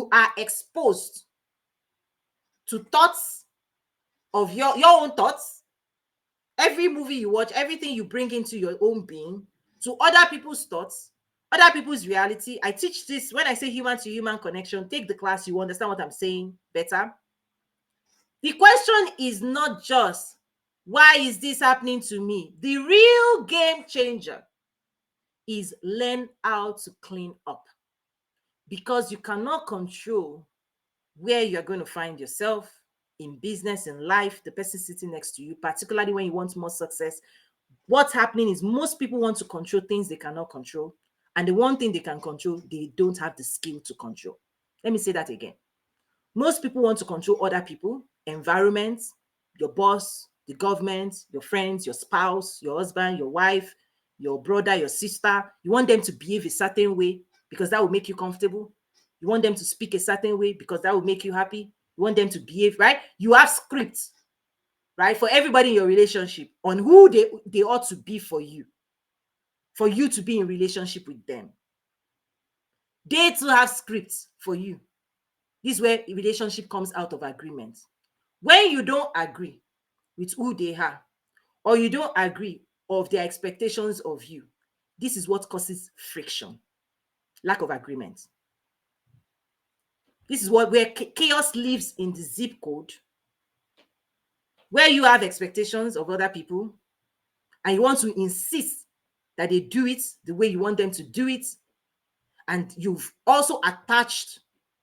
you are exposed to thoughts of your own thoughts. Every movie you watch, everything you bring into your own being, to other people's thoughts, other people's reality. I teach this when I say human to human connection. Take the class, you understand what I'm saying better. The question is not just, why is this happening to me? The real game changer is learn how to clean up, because you cannot control where you're going to find yourself in business, in life, the person sitting next to you, particularly when you want more success. What's happening is most people want to control things they cannot control. And the one thing they can control, they don't have the skill to control. Let me say that again. Most people want to control other people, environment, your boss, the government, your friends, your spouse, your husband, your wife, your brother, your sister. You want them to behave a certain way because that will make you comfortable. You want them to speak a certain way because that will make you happy. You want them to behave, right? You have scripts, right, for everybody in your relationship on who they ought to be for you to be in relationship with them. They too have scripts for you. This is where a relationship comes out of agreement. When you don't agree with who they are, or you don't agree of their expectations of you, this is what causes friction, lack of agreement. This is where chaos lives in the zip code, where you have expectations of other people and you want to insist that they do it the way you want them to do it. And you've also attached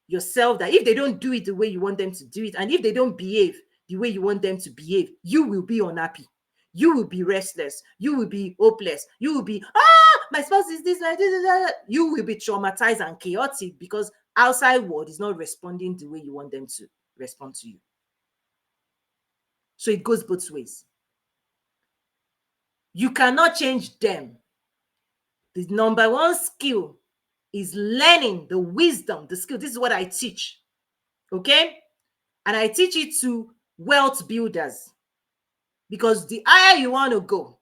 yourself that if they don't do it the way you want them to do it, and if they don't behave the way you want them to behave, you will be unhappy. You will be restless. You will be hopeless. You will be, my spouse is this, like this. You will be traumatized and chaotic because outside world is not responding the way you want them to respond to you. So it goes both ways. You cannot change them. The number one skill is learning the wisdom, the skill. This is what I teach. Okay? And I teach it to wealth builders. Because the higher you want to go,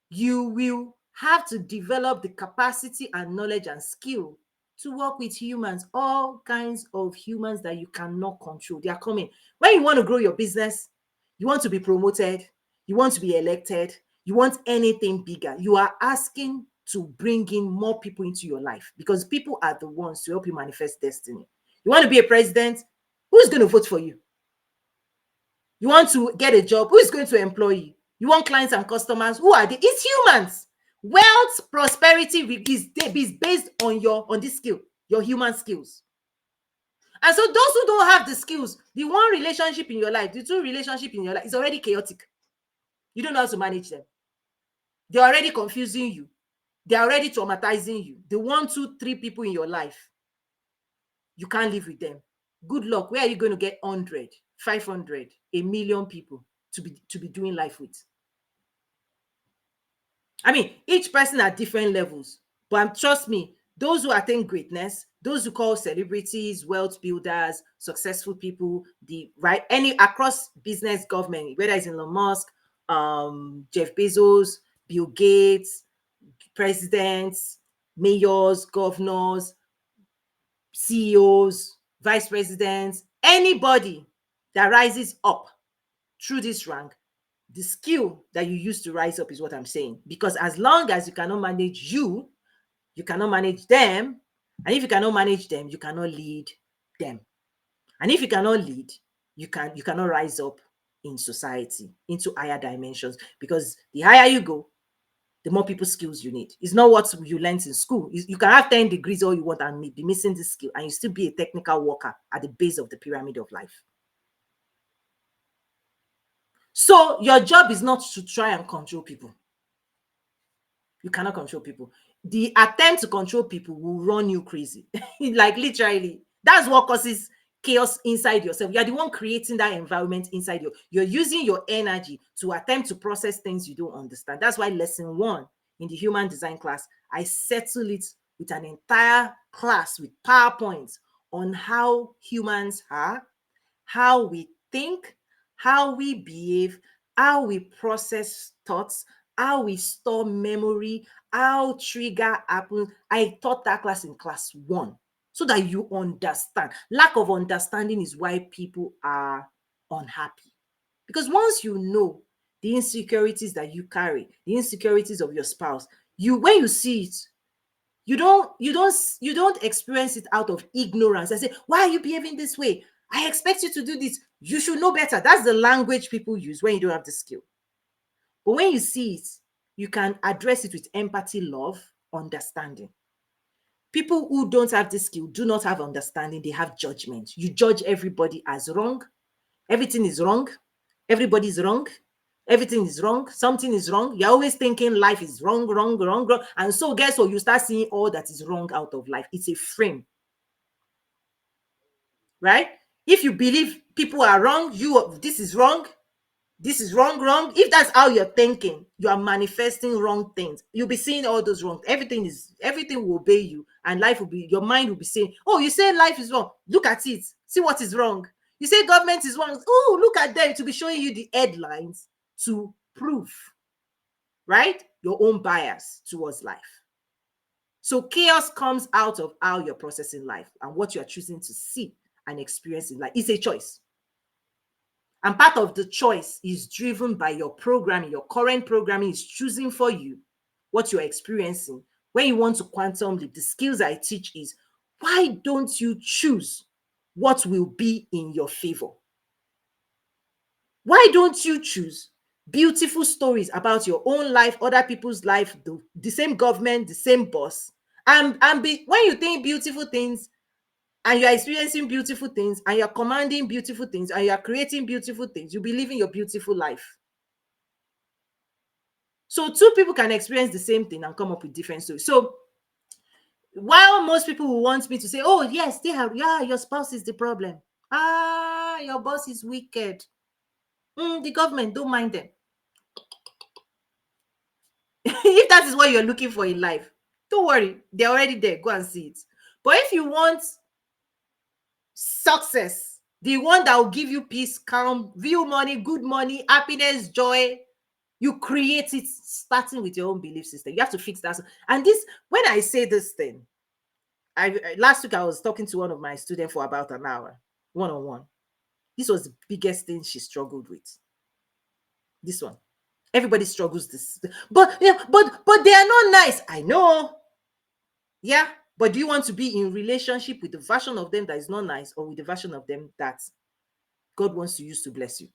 you will have to develop the capacity and knowledge and skill to work with humans, all kinds of humans that you cannot control. They are coming. When you want to grow your business, you want to be promoted, you want to be elected, you want anything bigger, you are asking to bring in more people into your life, because people are the ones to help you manifest destiny. You want to be a president, who's going to vote for you? You want to get a job, who is going to employ you? You want clients and customers, who are they? It's humans. Wealth, prosperity is based on this skill, your human skills. And so those who don't have the skills, the one relationship in your life, the two relationship in your life is already chaotic. You don't know how to manage them. They're already confusing you. They're already traumatizing you. The 1, 2, 3 people in your life, you can't live with them. Good luck. Where are you going to get 100, 500, 1,000,000 people to be doing life with? I mean, each person at different levels, but trust me, those who attain greatness, those who call celebrities, wealth builders, successful people, any across business, government, whether it's Elon Musk, Jeff Bezos, Bill Gates, presidents, mayors, governors, CEOs, vice presidents, anybody that rises up through this rank, the skill that you use to rise up is what I'm saying. Because as long as you cannot manage you cannot manage them. And if you cannot manage them, you cannot lead them. And if you cannot lead, you cannot rise up in society into higher dimensions. Because the higher you go, the more people skills you need. It's not what you learned in school. You can have 10 degrees all you want and be missing this skill, and you still be a technical worker at the base of the pyramid of life. So your job is not to try and control people. You cannot control people. The attempt to control people will run you crazy. Like literally, that's what causes chaos inside yourself. You're the one creating that environment inside you. You're using your energy to attempt to process things you don't understand. That's why lesson 1 in the human design class, I settle it with an entire class with PowerPoints on how humans are, how we think, how we behave, how we process thoughts, how we store memory, how trigger happens. I taught that class in class 1. so that you understand. Lack of understanding is why people are unhappy. Because once you know the insecurities that you carry, the insecurities of your spouse, when you see it, you don't experience it out of ignorance. I say, why are you behaving this way? I expect you to do this. You should know better. That's the language people use when you don't have the skill. But when you see it, you can address it with empathy, love, understanding. People who don't have this skill do not have understanding, they have judgment. You judge everybody as wrong. Everything is wrong. Everybody is wrong. Everything is wrong. Something is wrong. You're always thinking life is wrong, wrong, wrong, wrong. And so guess what? You start seeing all that is wrong out of life. It's a frame, right? If you believe people are wrong, this is wrong, this is wrong, wrong. If that's how you're thinking, you are manifesting wrong things. You'll be seeing all those wrong. Everything will obey you, and life will be, your mind will be saying, oh, you say life is wrong. Look at it. See what is wrong. You say government is wrong. Oh, look at them, to be showing you the headlines to prove, right? Your own bias towards life. So chaos comes out of how you're processing life and what you're choosing to see and experience in life. It's a choice. And part of the choice is driven by your programming. Your current programming is choosing for you what you're experiencing. When you want to quantum leap, the skills I teach is, why don't you choose what will be in your favor? Why don't you choose beautiful stories about your own life, other people's life, the same government, the same boss? And when you think beautiful things, and you're experiencing beautiful things, and you're commanding beautiful things, and you're creating beautiful things, you'll be living your beautiful life. So two people can experience the same thing and come up with different stories. So while most people will want me to say, oh yes, your spouse is the problem, your boss is wicked, the government, don't mind them. If that is what you're looking for in life, don't worry, they're already there, go and see it. But if you want success, the one that will give you peace, calm, real money, good money, happiness, joy, you create it starting with your own belief system. You have to fix that. And this, when I say this thing, last week I was talking to one of my students for about an hour, one-on-one. This was the biggest thing she struggled with. This one. Everybody struggles this. But yeah, but they are not nice. I know. Yeah. But do you want to be in relationship with the version of them that is not nice, or with the version of them that God wants to use to bless you?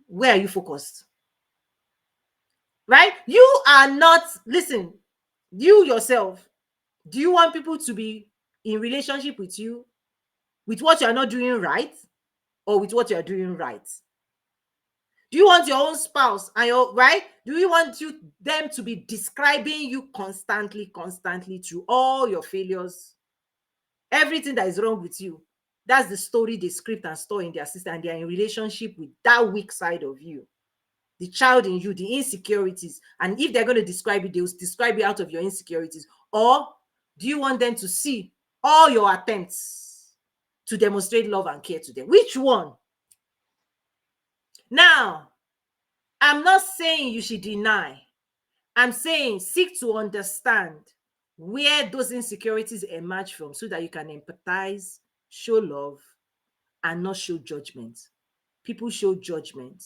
Where are you focused? Right? You are not, listen, you yourself, do you want people to be in relationship with you with what you are not doing right, or with what you are doing right? Do you want your own spouse and your, right? Do you want them to be describing you constantly through all your failures, everything that is wrong with you? That's the story they script and store in their system, and they are in relationship with that weak side of you, the child in you, the insecurities. And if they're going to describe it, they will describe it out of your insecurities. Or do you want them to see all your attempts to demonstrate love and care to them? Which one? Now, I'm not saying you should deny. I'm saying seek to understand where those insecurities emerge from, so that you can empathize, show love, and not show judgment. People show judgment.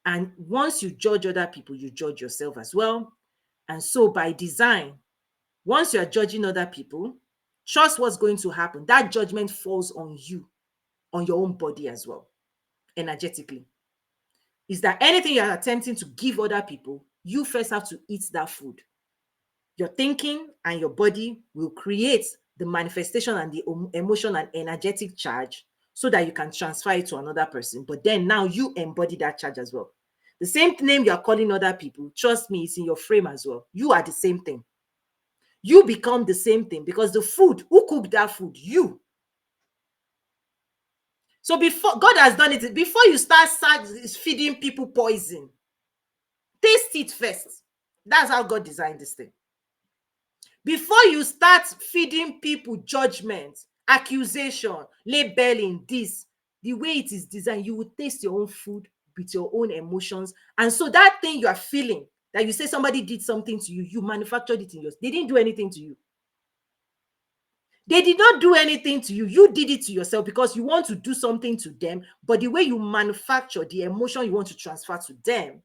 And once you judge other people, you judge yourself as well. And so by design, once you are judging other people, trust what's going to happen. That judgment falls on you, on your own body as well, energetically. Is that anything you are attempting to give other people, you first have to eat that food. Your thinking and your body will create the manifestation and the emotion and energetic charge, so that you can transfer it to another person. But then now you embody that charge as well. The same name you are calling other people, trust me, it's in your frame as well. You are the same thing. You become the same thing, because the food, who cooked that food? You. So before God has done it, before you start feeding people poison, taste it first. That's how God designed this thing. Before you start feeding people judgment, accusation, labeling, this, the way it is designed, you will taste your own food with your own emotions. And so that thing you are feeling, that you say somebody did something to you, you manufactured it in yours. They didn't do anything to you. They did not do anything to you. You did it to yourself because you want to do something to them. But the way you manufacture the emotion you want to transfer to them,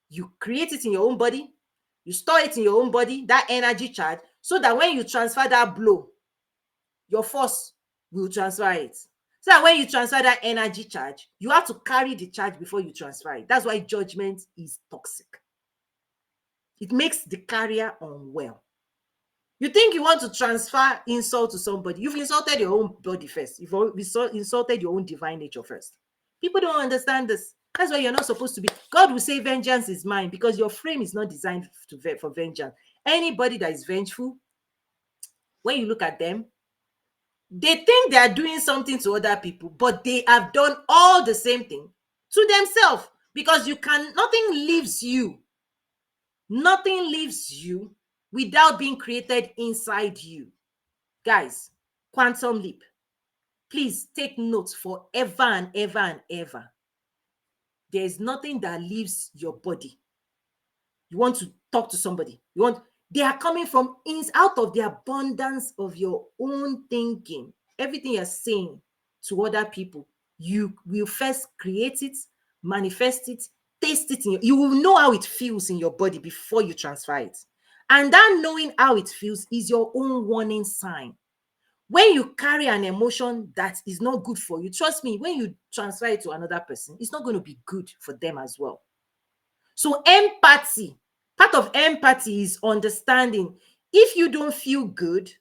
you create it in your own body, you store it in your own body, that energy charge, so that when you transfer that blow, your force will transfer it. So that when you transfer that energy charge, you have to carry the charge before you transfer it. That's why judgment is toxic. It makes the carrier unwell. You think you want to transfer insult to somebody, you've insulted your own body first. You've insulted your own divine nature first. People don't understand this. That's why you're not supposed to be. God will say vengeance is mine because your frame is not designed for vengeance. Anybody that is vengeful, when you look at them, they think they are doing something to other people, but they have done all the same thing to themselves, because nothing leaves you without being created inside you. Guys, quantum leap. Please take notes forever and ever and ever. There is nothing that leaves your body. You want to talk to somebody, they are coming from out of the abundance of your own thinking. Everything you're saying to other people, you will first create it, manifest it, taste it you will know how it feels in your body before you transfer it. And that knowing how it feels is your own warning sign. When you carry an emotion that is not good for you, trust me, when you transfer it to another person, it's not going to be good for them as well. So empathy, part of empathy is understanding. If you don't feel good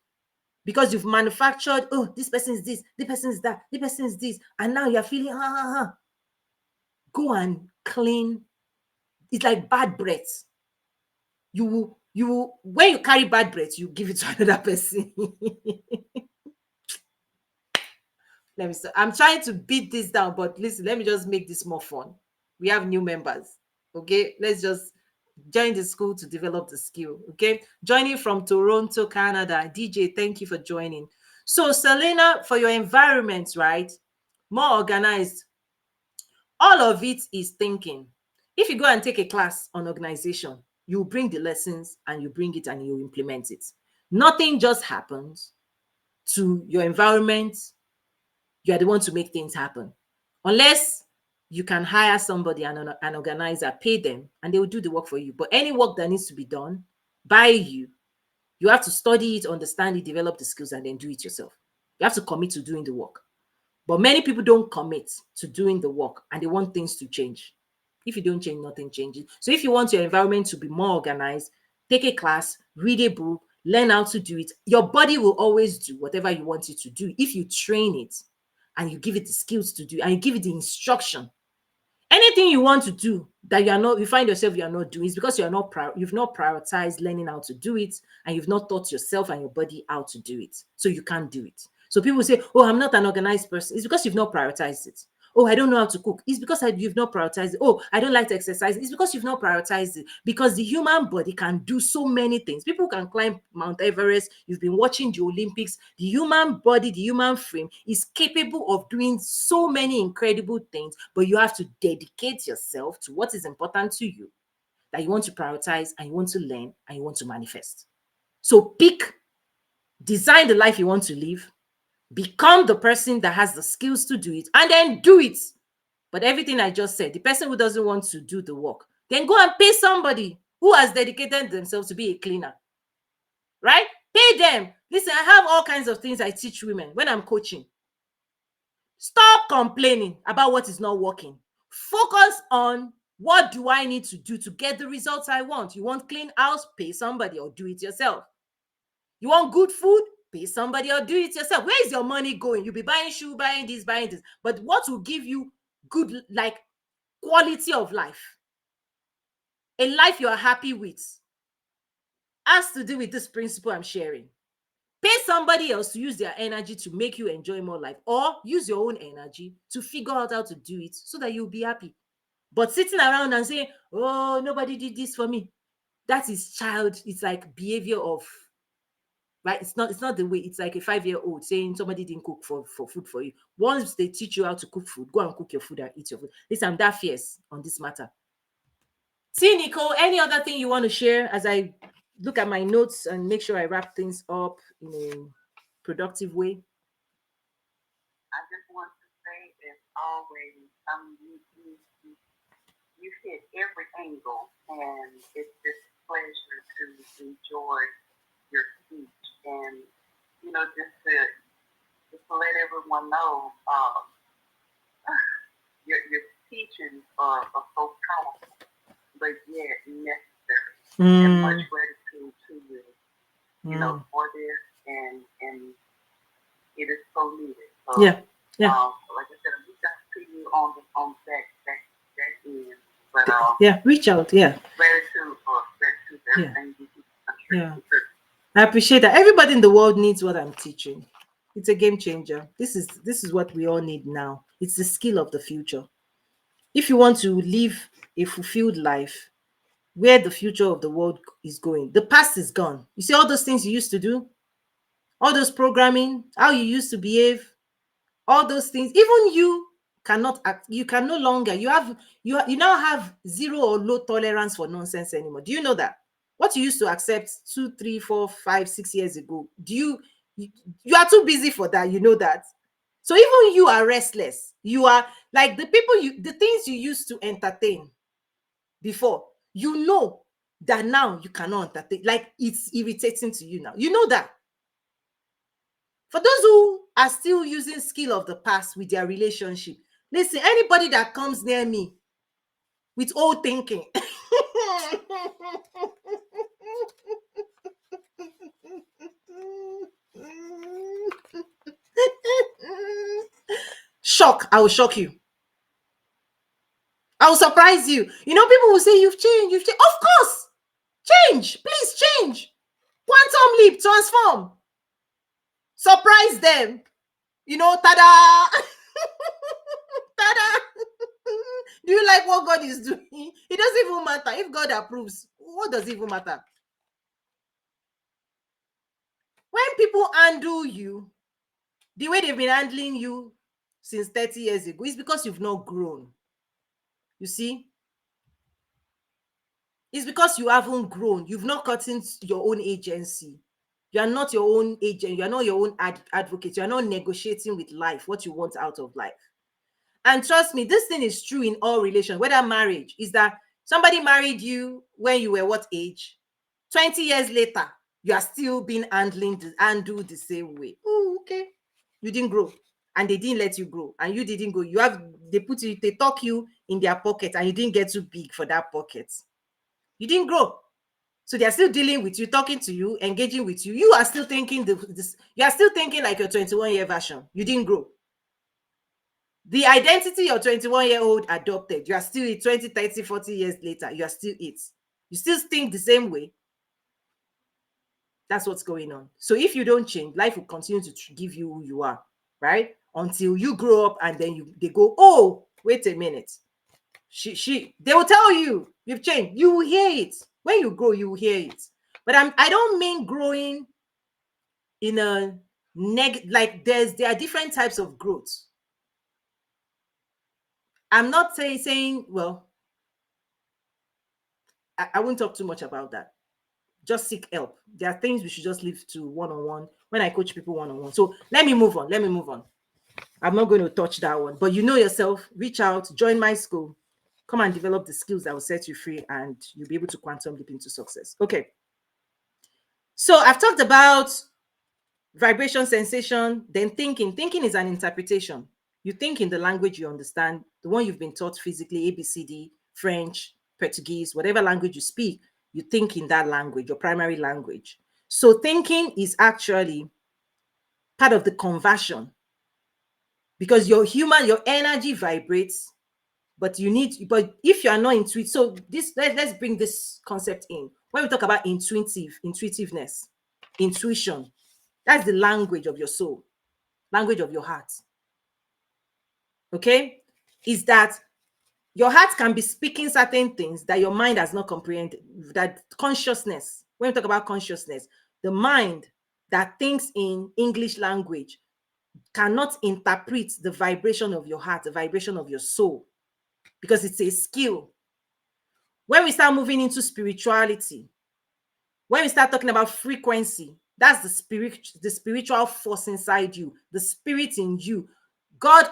because you've manufactured, oh, this person is this, this person is that, this person is this, and now you're feeling, go and clean. It's like bad breath. You will, when you carry bad breath, you give it to another person. Let me start. I'm trying to beat this down, but listen, let me just make this more fun. We have new members. Okay, let's just join the school to develop the skill. Okay, joining from Toronto, Canada. DJ, thank you for joining. So, Selena, for your environment, right? More organized. All of it is thinking. If you go and take a class on organization, you bring the lessons and you bring it and you implement it. Nothing just happens to your environment. You are the one to make things happen. Unless you can hire somebody, an organizer, pay them, and they will do the work for you. But any work that needs to be done by you, you have to study it, understand it, develop the skills, and then do it yourself. You have to commit to doing the work. But many people don't commit to doing the work and they want things to change. If you don't change, nothing changes. So if you want your environment to be more organized, take a class, read a book, learn how to do it. Your body will always do whatever you want it to do if you train it and you give it the skills to do and you give it the instruction. Anything you want to do that you find yourself you are not doing is because you've not prioritized learning how to do it, and you've not taught yourself and your body how to do it. So you can't do it. So people say, oh, I'm not an organized person. It's because you've not prioritized it. Oh, I don't know how to cook. It's because you've not prioritized it. Oh, I don't like to exercise. It's because you've not prioritized it. Because the human body can do so many things. People can climb Mount Everest. You've been watching the Olympics. The human body, the human frame is capable of doing so many incredible things, but you have to dedicate yourself to what is important to you, that you want to prioritize and you want to learn and you want to manifest. So design the life you want to live, become the person that has the skills to do it, and then do it. But everything I just said, the person who doesn't want to do the work, then go and pay somebody who has dedicated themselves to be a cleaner, right? Pay them. Listen, I have all kinds of things I teach women when I'm coaching. Stop complaining about what is not working. Focus on, what do I need to do to get the results I want? You want clean house? Pay somebody or do it yourself. You want good food? Pay somebody or do it yourself. Where is your money going? You'll be buying shoe, buying this, buying this. But what will give you good, like, quality of life, a life you are happy with, has to do with this principle I'm sharing. Pay somebody else to use their energy to make you enjoy more life, or use your own energy to figure out how to do it so that you'll be happy. But sitting around and saying, oh, nobody did this for me, that is it's like behavior of, right? It's not the way. It's like a 5-year-old saying somebody didn't cook for food for you. Once they teach you how to cook food, go and cook your food and eat your food. Listen, I'm that fierce on this matter. See, Nicole, any other thing you want to share as I look at my notes and make sure I wrap things up in productive way? I just want to say, as always, you hit every angle, and it's just a pleasure to enjoy your speech, and just to let everyone know, your teachings are so powerful, but yet necessary, and much Mm, gratitude to you, mm. for this, and it is so needed. So, Yeah, yeah, like I said, we got to you on that end, but yeah. Reach out. Yeah, gratitude for yeah, everything you do yeah. country. I appreciate that. Everybody in the world needs what I'm teaching. It's a game changer. This is what we all need now. It's the skill of the future. If you want to live a fulfilled life, where the future of the world is going, the past is gone. You see all those things you used to do, all those programming, how you used to behave, all those things. Even you cannot act. You can no longer. You now have zero or low tolerance for nonsense anymore. Do you know that? What you used to accept 2, 3, 4, 5, 6 years ago, you, you are too busy for that? You know that. So even you are restless. You are like the things you used to entertain before. You know that now you cannot entertain. Like, it's irritating to you now. You know that. For those who are still using skill of the past with their relationship, listen, anybody that comes near me with old thinking, I will shock you. I will surprise you. People will say, you've changed. Of course, change, please change. Quantum leap, transform, surprise them. Tada, tada. Do you like what God is doing? It doesn't even matter. If God approves, what does it even matter? When people handle you the way they've been handling you since 30 years ago, it's because you've not grown. You see? It's because you haven't grown. You've not gotten your own agency. You are not your own agent. You are not your own advocate. You are not negotiating with life what you want out of life. And trust me, this thing is true in all relations, whether marriage is that somebody married you when you were what age? 20 years later, you are still being handled the same way. Oh, okay. You didn't grow. And they didn't let you grow. And you didn't go. They talk you in their pocket, and you didn't get too big for that pocket. You didn't grow. So they are still dealing with you, talking to you, engaging with you. You are still thinking you are still thinking like your 21-year version. You didn't grow. The identity your 21-year-old adopted, you are still it 20, 30, 40 years later. You are still it. You still think the same way. That's what's going on. So if you don't change, life will continue to give you who you are, right? Until you grow up, and then they go, oh, wait a minute. They will tell you you've changed. You will hear it. When you grow, you will hear it. But I don't mean growing in a like there are different types of growth. I'm not saying well, I won't talk too much about that. Just seek help. There are things we should just leave to one-on-one when I coach people one-on-one. So let me move on. I'm not going to touch that one. But you know yourself, reach out, join my school, come and develop the skills that will set you free, and you'll be able to quantum leap into success. Okay. So I've talked about vibration, sensation, then thinking. Thinking is an interpretation. You think in the language you understand, the one you've been taught physically, ABCD, French, Portuguese, whatever language you speak, you think in that language, your primary language. So thinking is actually part of the conversion, because your energy vibrates, but if you are not intuitive, so let's bring this concept in. When we talk about intuitiveness, intuition, that's the language of your soul, language of your heart. Okay? Is that your heart can be speaking certain things that your mind has not comprehended. That consciousness, when we talk about consciousness, the mind that thinks in English language cannot interpret the vibration of your heart, the vibration of your soul, because it's a skill. When we start moving into spirituality, when we start talking about frequency, That's the spiritual force inside you, the spirit in you. God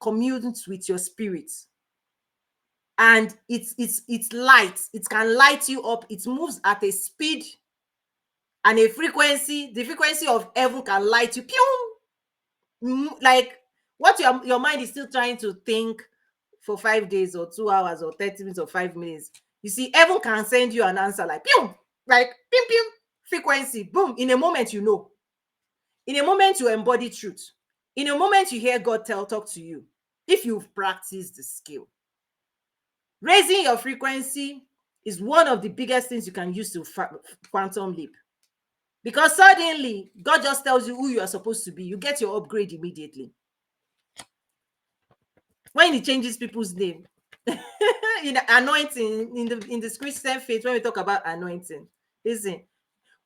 communes with your spirit, and it's light. It can light you up. It moves at a speed and a frequency. The frequency of heaven can light you. Pew! Like what your mind is still trying to think for 5 days or 2 hours or 30 minutes or 5 minutes. You see, heaven can send you an answer like pew, like pim pim, frequency, boom. In a moment, you know. In a moment, you embody truth. In a moment, you hear God talk to you. If you've practiced the skill, raising your frequency is one of the biggest things you can use to quantum leap. Because suddenly, God just tells you who you are supposed to be. You get your upgrade immediately. When He changes people's name, in anointing, in the Christian faith, when we talk about anointing, listen,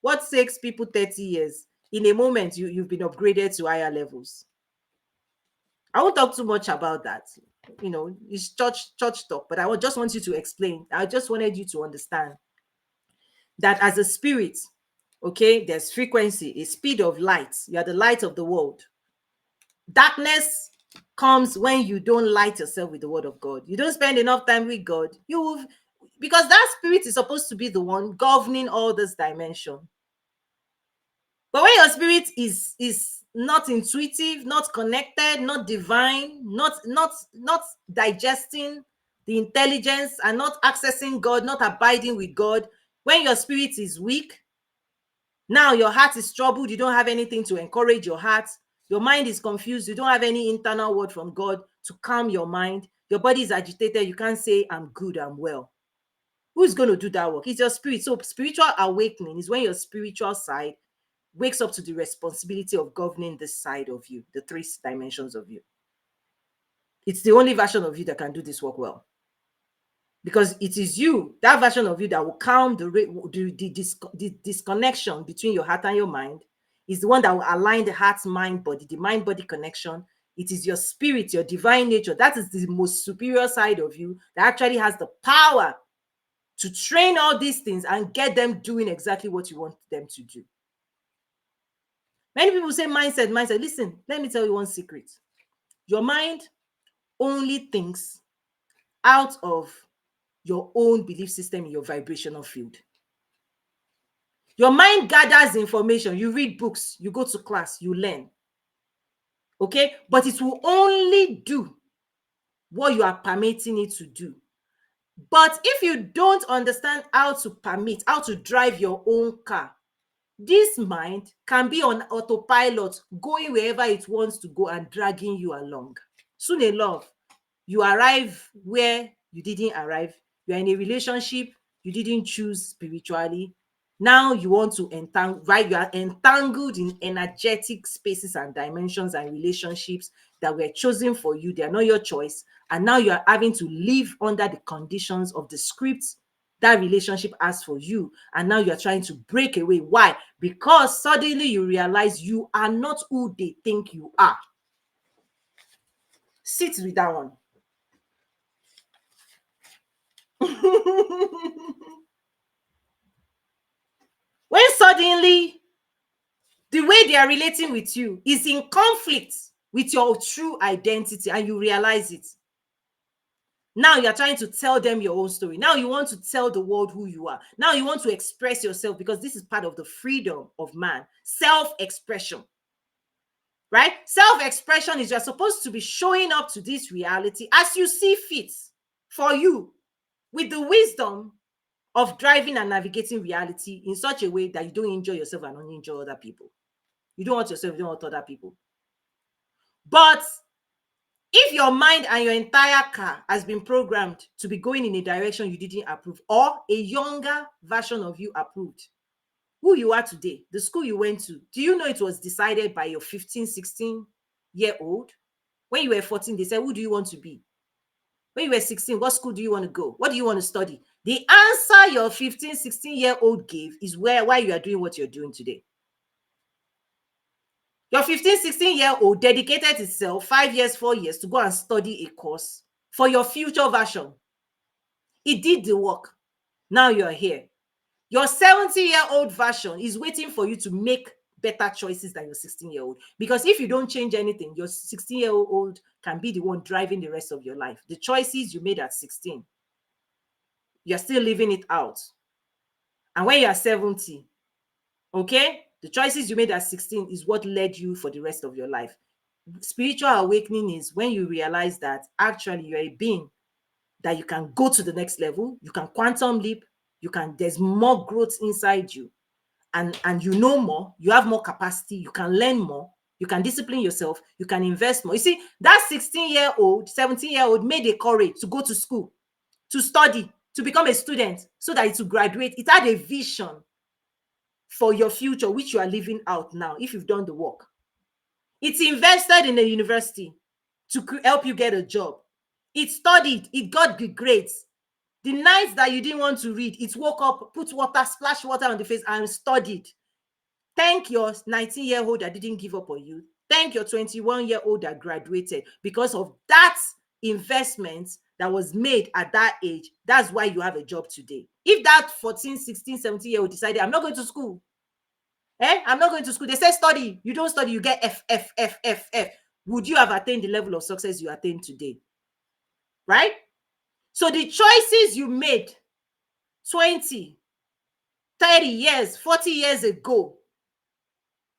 what takes people 30 years, in a moment, you've been upgraded to higher levels. I won't talk too much about that. It's church talk, but just want you to explain. I just wanted you to understand that as a spirit, okay, there's frequency, a speed of light. You are the light of the world. Darkness comes when you don't light yourself with the word of God. You don't spend enough time with God. Because that spirit is supposed to be the one governing all this dimension. But when your spirit is not intuitive, not connected, not divine, not digesting the intelligence, and not accessing God, not abiding with God, when your spirit is weak, now your heart is troubled, you don't have anything to encourage your heart, your mind is confused, you don't have any internal word from God to calm your mind, your body is agitated, you can't say, I'm good, I'm well. Who's going to do that work? It's your spirit. So spiritual awakening is when your spiritual side wakes up to the responsibility of governing this side of you, the three dimensions of you. It's the only version of you that can do this work well. Because it is you, that version of you, that will calm the disconnection between your heart and your mind. Is the one that will align the heart, mind, body, the mind-body connection. It is your spirit, your divine nature. That is the most superior side of you that actually has the power to train all these things and get them doing exactly what you want them to do. Many people say mindset. Listen, let me tell you one secret. Your mind only thinks out of your own belief system in your vibrational field. Your mind gathers information. You read books, you go to class, you learn. Okay? But it will only do what you are permitting it to do. But if you don't understand how to permit, how to drive your own car, this mind can be on autopilot, going wherever it wants to go and dragging you along. Soon enough, you arrive where you didn't arrive. You're in a relationship you didn't choose spiritually. Now you want to entangle, right? You are entangled in energetic spaces and dimensions and relationships that were chosen for you. They are not your choice. And now you are having to live under the conditions of the script that relationship has for you. And now you're trying to break away. Why? Because suddenly you realize you are not who they think you are. Sit with that one. When suddenly the way they are relating with you is in conflict with your true identity and you realize it, now you're trying to tell them your own story. Now you want to tell the world who you are. Now you want to express yourself, because this is part of the freedom of man. Self-expression, right? Self-expression is you're supposed to be showing up to this reality as you see fit for you, with the wisdom of driving and navigating reality in such a way that you don't enjoy yourself and only enjoy other people. You don't want yourself, you don't want other people. But if your mind and your entire car has been programmed to be going in a direction you didn't approve, or a younger version of you approved, who you are today, the school you went to, do you know it was decided by your 15, 16-year-old? When you were 14, they said, who do you want to be? When you were 16, what school do you want to go? What do you want to study? The answer your 15, 16-year-old gave is why you are doing what you're doing today. Your 15, 16-year-old dedicated itself 5 years, 4 years to go and study a course for your future version. It did the work. Now you're here. Your 70-year-old version is waiting for you to make better choices than your 16-year-old. Because if you don't change anything, your 16-year-old can be the one driving the rest of your life. The choices you made at 16, you're still living it out. And when you're 70, okay, the choices you made at 16 is what led you for the rest of your life. Spiritual awakening is when you realize that actually you're a being that you can go to the next level, you can quantum leap, there's more growth inside you, and you know more, you have more capacity, you can learn more, you can discipline yourself, you can invest more. You see, that 16-year-old, 17-year-old made a courage to go to school, to study, to become a student so that it will graduate. It had a vision for your future, which you are living out now if you've done the work. It's invested in a university to help you get a job. It studied, it got the grades. The nights that you didn't want to read, it woke up, put water, splash water on the face and studied. Thank your 19-year-old that didn't give up on you. Thank your 21-year-old that graduated. Because of that investment that was made at that age, that's why you have a job today. If that 14, 16, 17-year-old decided, I'm not going to school, I'm not going to school. They say study. You don't study, you get F, F, F, F, F. Would you have attained the level of success you attained today? Right? So the choices you made 20, 30 years, 40 years ago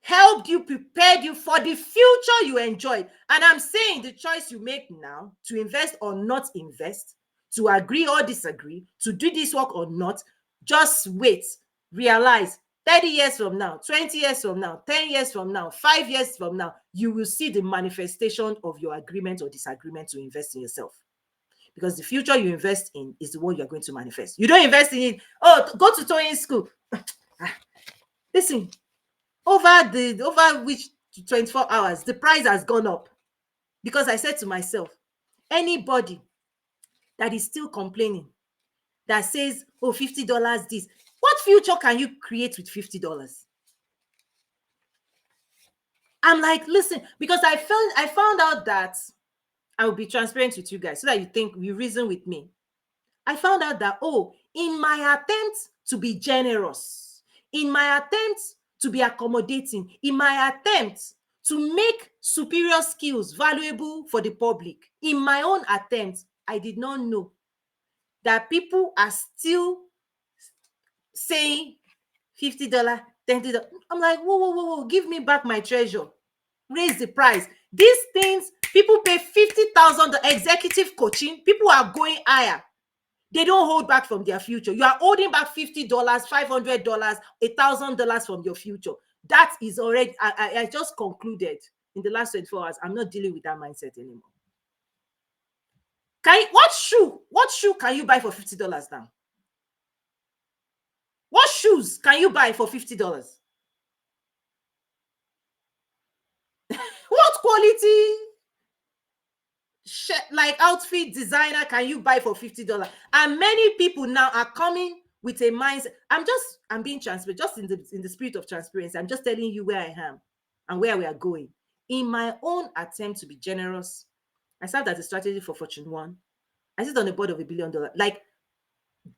helped you, prepared you for the future you enjoy. And I'm saying the choice you make now to invest or not invest, to agree or disagree, to do this work or not, just wait, realize 30 years from now, 20 years from now, 10 years from now, 5 years from now, you will see the manifestation of your agreement or disagreement to invest in yourself. Because the future you invest in is the one you're going to manifest. You don't invest in it, oh, go to towing school. Listen, over which 24 hours, the price has gone up. Because I said to myself, anybody that is still complaining, that says, oh, $50 this, what future can you create with $50? I'm like, listen, because I found out that I will be transparent with you guys so that you reason with me. I found out that, oh, in my attempt to be generous, in my attempt to be accommodating, in my attempt to make superior skills valuable for the public, in my own attempt, I did not know that people are still saying $50, $10. I'm like, whoa, whoa, whoa, whoa, give me back my treasure. Raise the price. These things, people pay $50,000 executive coaching. People are going higher. They don't hold back from their future. You are holding back $50, $500, $1,000 from your future. That is already, I just concluded in the last 24 hours, I'm not dealing with that mindset anymore. What shoe can you buy for $50 now? What shoes can you buy for $50? What quality like outfit designer can you buy for $50? And many people now are coming with a mindset. I'm being transparent, just in the spirit of transparency. I'm just telling you where I am and where we are going. In my own attempt to be generous, I served as a strategy for Fortune 1. I sit on the board of $1 billion. Like,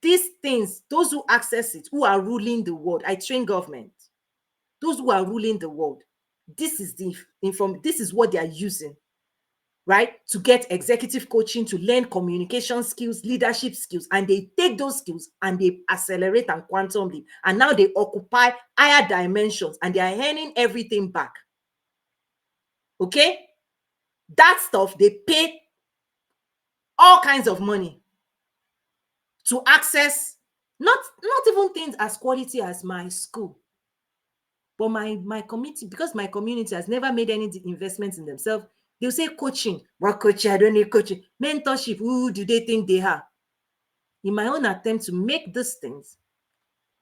these things, those who access it, who are ruling the world, I train government. Those who are ruling the world, this is this is what they are using, right? To get executive coaching, to learn communication skills, leadership skills, and they take those skills and they accelerate and quantum leap. And now they occupy higher dimensions and they are earning everything back. Okay? That stuff, they pay all kinds of money to access not even things as quality as my school, but my community, because my community has never made any investments in themselves. They'll say coaching. What coaching? I don't need coaching. Mentorship. Who do they think they are? In my own attempt to make these things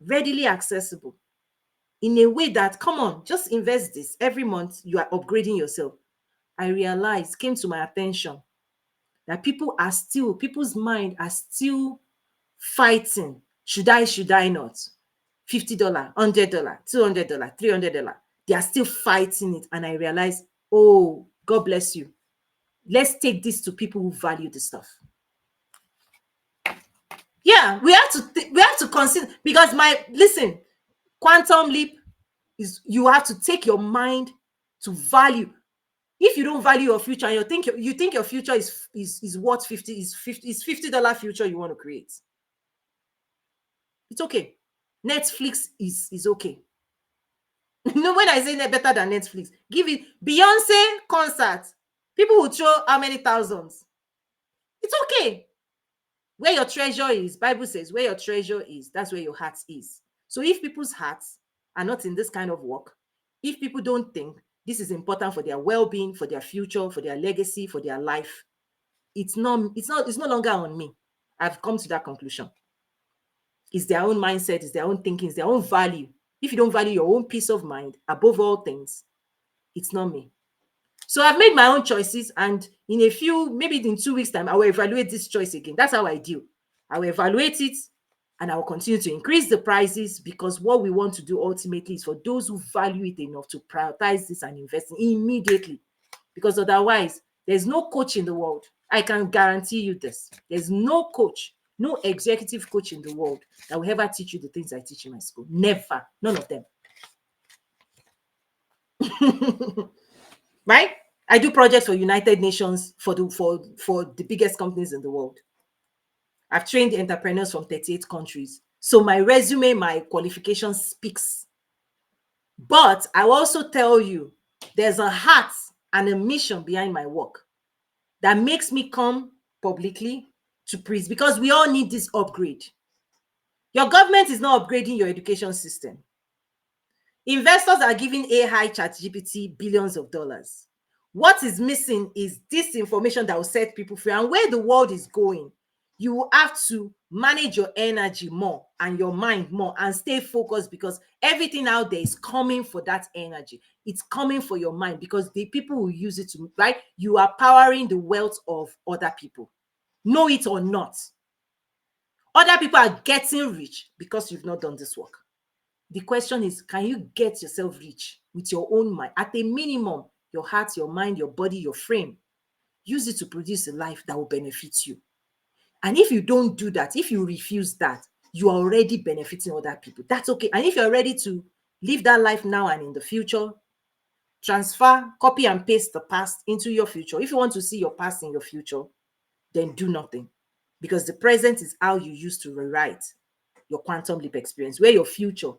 readily accessible in a way that, come on, just invest this. Every month you are upgrading yourself. I realized, came to my attention, that people's mind are still fighting. Should I not? $50, $100, $200, $300. They are still fighting it. And I realized, oh, God bless you. Let's take this to people who value the stuff. Yeah, we have to consider, because quantum leap, is you have to take your mind to value. If you don't value your future and you think your future is what 50 is 50 is $50 future you want to create, it's okay. Netflix is okay. No, when I say better than Netflix, give it Beyonce concert. People will throw how many thousands? It's okay. Where your treasure is, Bible says, where your treasure is, that's where your heart is. So if people's hearts are not in this kind of work, if people don't think this is important for their well-being, for their future, for their legacy, for their life, it's no longer on me. I've come to that conclusion. It's their own mindset, it's their own thinking, it's their own value. If you don't value your own peace of mind above all things, it's not me. So I've made my own choices, and in a few, maybe in 2 weeks' time, I will evaluate this choice again. That's how I do. I will evaluate it, and I will continue to increase the prices, because what we want to do ultimately is for those who value it enough to prioritize this and invest in immediately. Because otherwise, there's no coach in the world. I can guarantee you this. There's no coach, no executive coach in the world that will ever teach you the things I teach in my school. Never. None of them. Right? I do projects for United Nations, for the biggest companies in the world. I've trained entrepreneurs from 38 countries. So my resume, my qualification speaks. But I will also tell you, there's a heart and a mission behind my work that makes me come publicly to praise, because we all need this upgrade. Your government is not upgrading your education system. Investors are giving AI ChatGPT billions of dollars. What is missing is this information that will set people free. And where the world is going, you will have to manage your energy more and your mind more and stay focused, because everything out there is coming for that energy. It's coming for your mind, because the people will use it to, right? You are powering the wealth of other people. Know it or not. Other people are getting rich because you've not done this work. The question is, can you get yourself rich with your own mind? At a minimum, your heart, your mind, your body, your frame. Use it to produce a life that will benefit you. And if you don't do that, if you refuse that, you are already benefiting other people. That's okay. And if you're ready to live that life now and in the future, transfer, copy and paste the past into your future. If you want to see your past in your future, then do nothing. Because the present is how you use to rewrite your quantum leap experience, where your future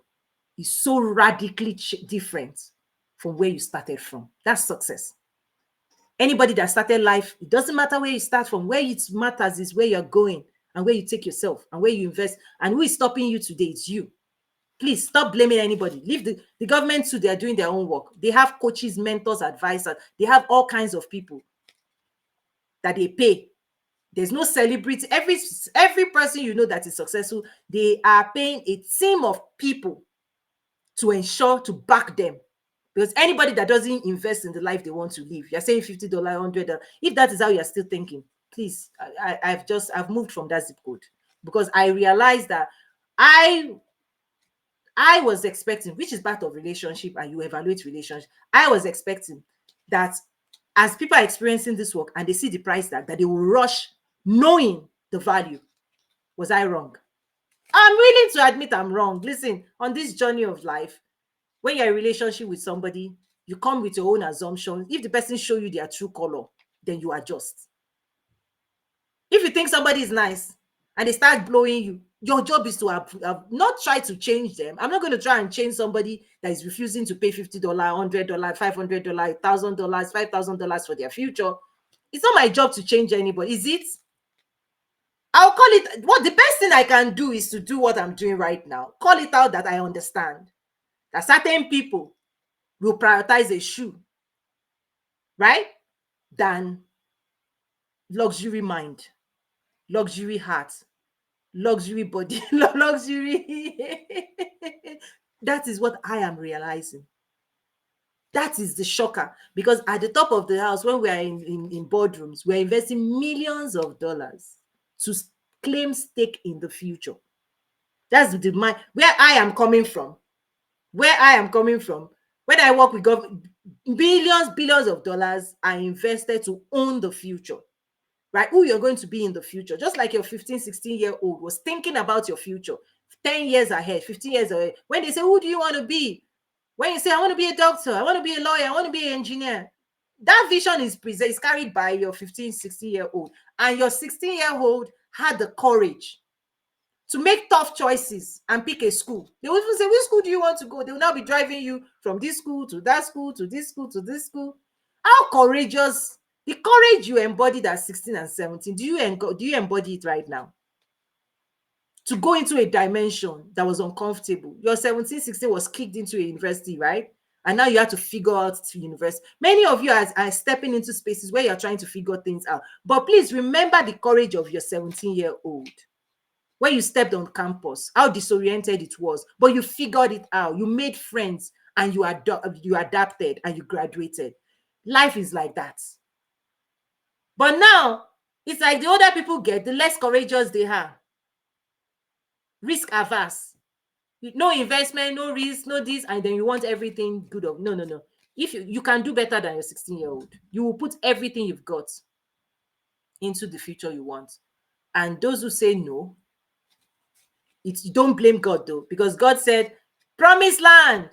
is so radically different from where you started from. That's success. Anybody that started life, it doesn't matter where you start from. Where it matters is where you're going and where you take yourself and where you invest. And who is stopping you today? It's you. Please stop blaming anybody. Leave the government too. They're doing their own work. They have coaches, mentors, advisors. They have all kinds of people that they pay. There's no celebrity. Every person you know that is successful, they are paying a team of people to ensure to back them. Because anybody that doesn't invest in the life they want to live, you're saying $50, $100. If that is how you're still thinking, please, I've moved from that zip code, because I realized that I was expecting, which is part of relationship, and you evaluate relationship. I was expecting that as people are experiencing this work and they see the price tag, that they will rush knowing the value. Was I wrong? I'm willing to admit I'm wrong. Listen, on this journey of life, when you're in a relationship with somebody, you come with your own assumptions. If the person show you their true color, then you adjust. If you think somebody is nice and they start blowing you, your job is to not try to change them. I'm not going to try and change somebody that is refusing to pay $50, $100, $500, $1,000, $5,000 for their future. It's not my job to change anybody, is it? I'll call it, what the best thing I can do is to do what I'm doing right now. Call it out that I understand that certain people will prioritize a shoe, right, than luxury mind, luxury heart, luxury body, luxury. That is what I am realizing. That is the shocker, because at the top of the house, when we are in boardrooms, we're investing millions of dollars to claim stake in the future. That's the mind where I am coming from. Where I am coming from, when I work with government, billions of dollars are invested to own the future, right? Who you're going to be in the future. Just like your 15, 16-year-old was thinking about your future 10 years ahead, 15 years ahead. When they say, who do you want to be? When you say, I want to be a doctor, I want to be a lawyer, I want to be an engineer, that vision is carried by your 15, 16-year-old. And your 16-year-old had the courage to make tough choices and pick a school. They will even say, which school do you want to go? They will now be driving you from this school to that school to this school to this school. How courageous, the courage you embodied at 16 and 17, do you embody it right now? To go into a dimension that was uncomfortable. Your 17, 16 was kicked into a university, right? And now you have to figure out to university. Many of you are stepping into spaces where you're trying to figure things out. But please remember the courage of your 17-year-old. When you stepped on campus, how disoriented it was, but you figured it out. You made friends and you adapted and you graduated. Life is like that. But now, it's like the older people get, the less courageous they are. Risk averse. No investment, no risk, no this, and then you want everything good. No. If you can do better than your 16-year-old, you will put everything you've got into the future you want. And those who say no, don't blame God though, because God said, promised land,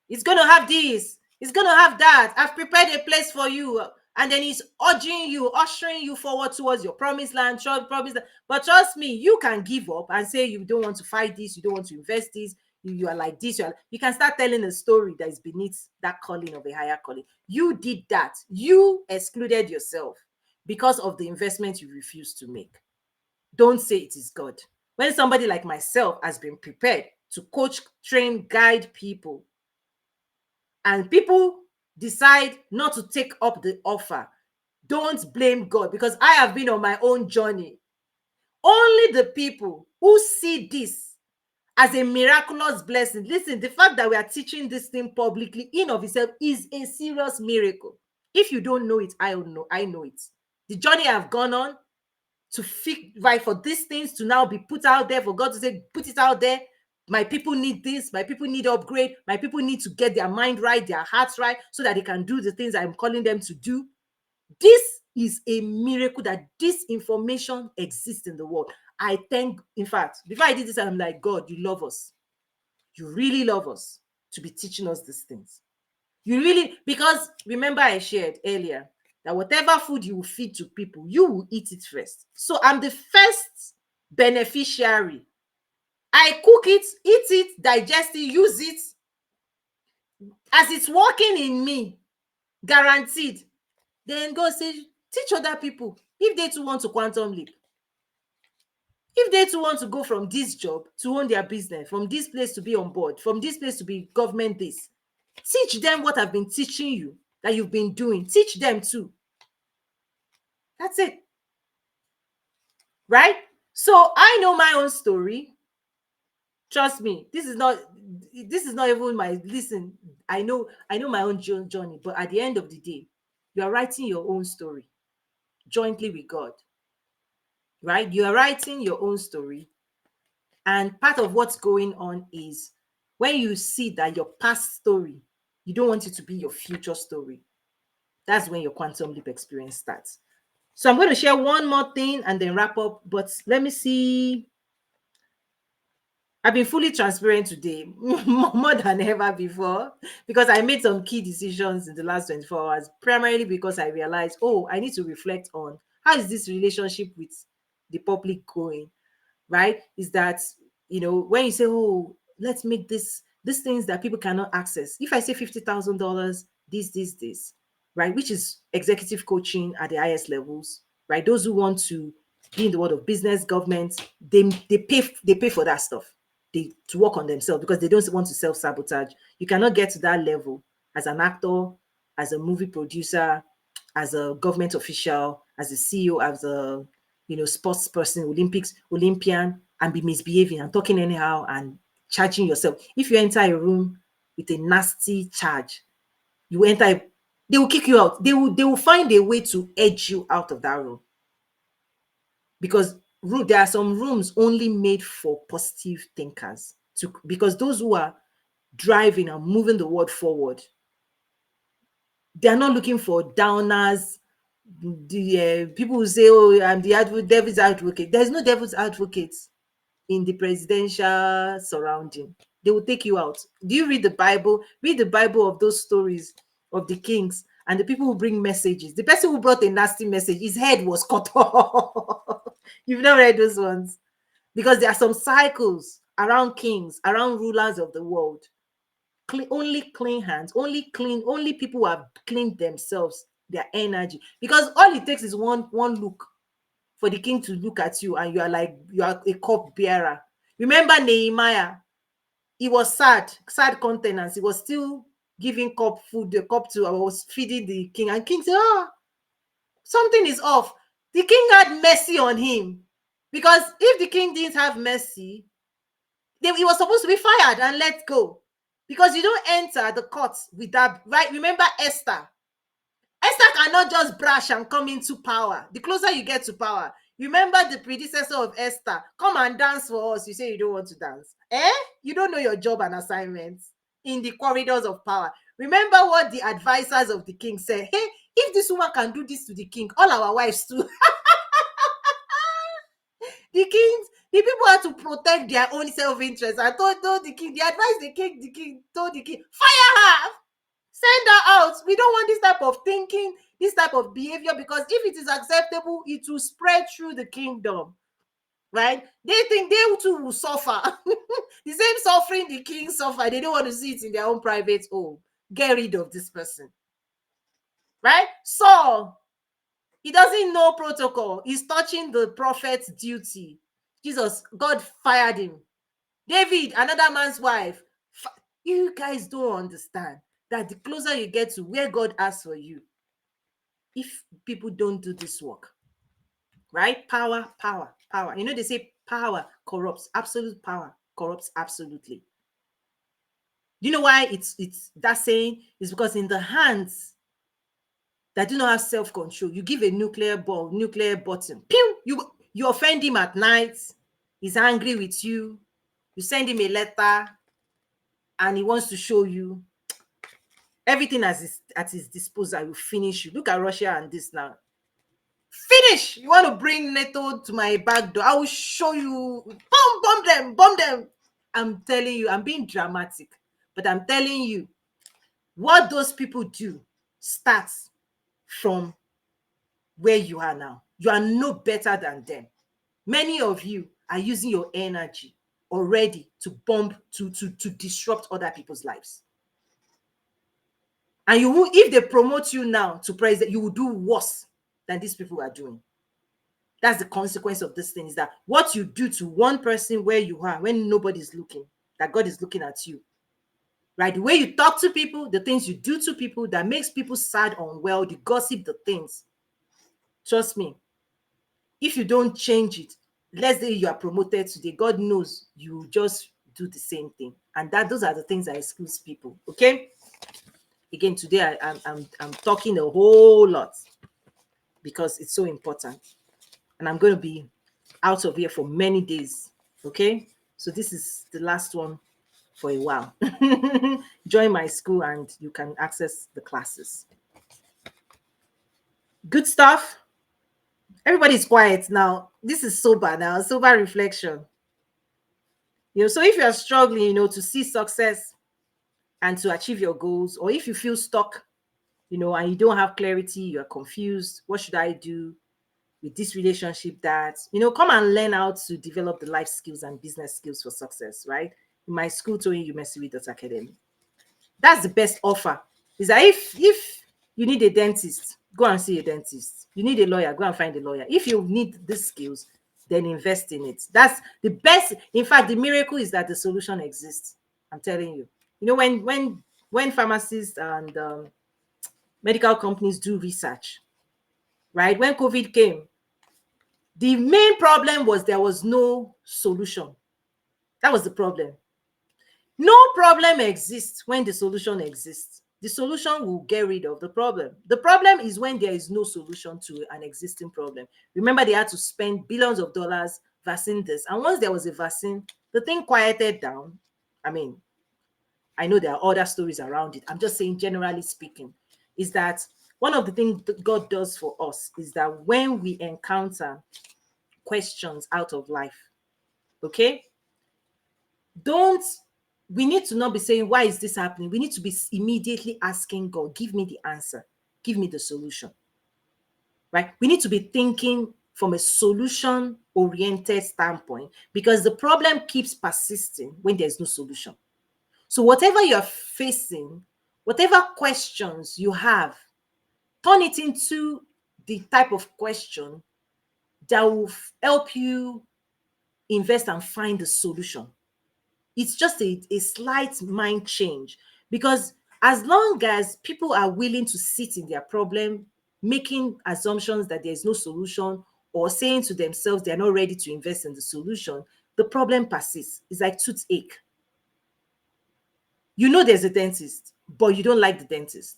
it's going to have this, it's going to have that. I've prepared a place for you. And then he's ushering you forward towards your promised land, But trust me, you can give up and say you don't want to fight this, you don't want to invest this, you are like this. You can start telling a story that is beneath that calling of a higher calling. You did that. You excluded yourself because of the investment you refused to make. Don't say it is God. When somebody like myself has been prepared to coach, train, guide people, and people decide not to take up the offer, don't blame God, because I have been on my own journey. Only the people who see this as a miraculous blessing. Listen, the fact that we are teaching this thing publicly in of itself is a serious miracle. If you don't know it, I know it. The journey I've gone on to right for these things to now be put out there, for God to say, put it out there. My people need this, my people need upgrade, my people need to get their mind right, their hearts right, so that they can do the things I'm calling them to do. This is a miracle that this information exists in the world. I thank, in fact, before I did this, I'm like, God, you love us. You really love us to be teaching us these things. You really, because remember I shared earlier that whatever food you will feed to people, you will eat it first. So I'm the first beneficiary. I cook it, eat it, digest it, use it. As it's working in me, guaranteed. Then go say, teach other people if they too want to quantum leap. If they too want to go from this job to own their business, from this place to be on board, from this place to be government this, teach them what I've been teaching you, that you've been doing. Teach them too. That's it. Right? So I know my own story. Trust me, this is not even my, listen, I know my own journey, but at the end of the day, you are writing your own story jointly with God. Right? You are writing your own story. And part of what's going on is when you see that your past story, you don't want it to be your future story. That's when your quantum leap experience starts. So I'm going to share one more thing and then wrap up. But let me see. I've been fully transparent today, more than ever before, because I made some key decisions in the last 24 hours, primarily because I realized, oh, I need to reflect on how is this relationship with the public going, right? Is that, when you say, oh, let's make these things that people cannot access. If I say $50,000, this, right? Which is executive coaching at the highest levels, right? Those who want to be in the world of business, government, they pay for that stuff. To work on themselves because they don't want to self-sabotage. You cannot get to that level as an actor, as a movie producer, as a government official, as a CEO, as a sports person, Olympian, and be misbehaving and talking anyhow and charging yourself. If you enter a room with a nasty charge, they will kick you out. They will find a way to edge you out of that room. Because there are some rooms only made for positive thinkers, because those who are driving and moving the world forward, they are not looking for downers. The people who say, oh, I'm the devil's advocate. There's no devil's advocate in the presidential surrounding. They will take you out. Do you read the Bible? Read the Bible of those stories of the kings and the people who bring messages. The person who brought a nasty message, his head was cut off. You've not read those ones, because there are some cycles around kings, around rulers of the world. Only clean hands, only people who have cleaned themselves, their energy. Because all it takes is one look for the king to look at you, and you are like, you are a cup bearer. Remember Nehemiah? He was sad countenance. He was still giving the cup to, I was feeding the king, and king said, "Oh, something is off." The king had mercy on him, because if the king didn't have mercy, he was supposed to be fired and let go, because you don't enter the courts with that, right? Remember Esther. Esther cannot just brush and come into power. The closer you get to power, remember the predecessor of Esther, come and dance for us. You say you don't want to dance. You don't know your job and assignments in the corridors of power. Remember what the advisors of the king said. Hey, if this woman can do this to the king, all our wives too. The people had to protect their own self-interest. I told the king, the advice the king told the king, fire her, send her out. We don't want this type of thinking, this type of behavior, because if it is acceptable, it will spread through the kingdom, right? They think they too will suffer. The same suffering the king suffered, they don't want to see it in their own private home. Get rid of this person, right? So he doesn't know protocol. He's touching the prophet's duty. God fired him. David, another man's wife. You guys don't understand that the closer you get to where God asks for you, if people don't do this work, right? Power. You know, they say power corrupts. Absolute power corrupts absolutely. Do you know why it's that saying? Is because in the hands that do not have self-control, you give a nuclear button, pew, you offend him at night, he's angry with you, you send him a letter, and he wants to show you everything at his disposal, will finish you. Look at Russia and this now. Finish. You want to bring NATO to my back door? I will show you. Bomb them. I'm telling you, I'm being dramatic, but I'm telling you, what those people do starts from where you are now. You are no better than them. Many of you are using your energy already to bomb, to disrupt other people's lives. And you will, if they promote you now to president, you will do worse than these people are doing. That's the consequence of this thing, is that what you do to one person where you are, when nobody's looking, that God is looking at you, right? The way you talk to people, the things you do to people that makes people sad, unwell, the gossip, the things. Trust me, if you don't change it, let's say you are promoted today, God knows you just do the same thing. And those are the things that excludes people, okay? Again, today I'm talking a whole lot because it's so important. And I'm going to be out of here for many days, okay? So this is the last one for a while. Join my school and you can access the classes. Good stuff. Everybody's quiet now. This is sober now, sober reflection. So if you're struggling, to see success and to achieve your goals, or if you feel stuck, and you don't have clarity, you're confused, what should I do with this relationship, that, come and learn how to develop the life skills and business skills for success, right? In my school, toyinumesiwi.academy. That's the best offer. Is that if you need a dentist, go and see a dentist. You need a lawyer, go and find a lawyer. If you need these skills, then invest in it. That's the best. In fact, the miracle is that the solution exists. I'm telling you. When pharmacists and medical companies do research, right? When COVID came, the main problem was there was no solution. That was the problem. No problem exists when the solution exists. The solution will get rid of the problem. The problem is when there is no solution to an existing problem. Remember, they had to spend billions of dollars vaccine this. And once there was a vaccine, the thing quieted down. I mean, I know there are other stories around it. I'm just saying, generally speaking, is that one of the things that God does for us is that when we encounter questions out of life, okay, don't we need to not be saying, why is this happening? We need to be immediately asking God, give me the answer, give me the solution, right? We need to be thinking from a solution oriented standpoint, because the problem keeps persisting when there's no solution. So whatever you're facing, whatever questions you have, turn it into the type of question that will help you invest and find the solution. It's just a slight mind change, because as long as people are willing to sit in their problem, making assumptions that there's no solution, or saying to themselves they're not ready to invest in the solution, the problem persists. It's like toothache. You know there's a dentist, but you don't like the dentist,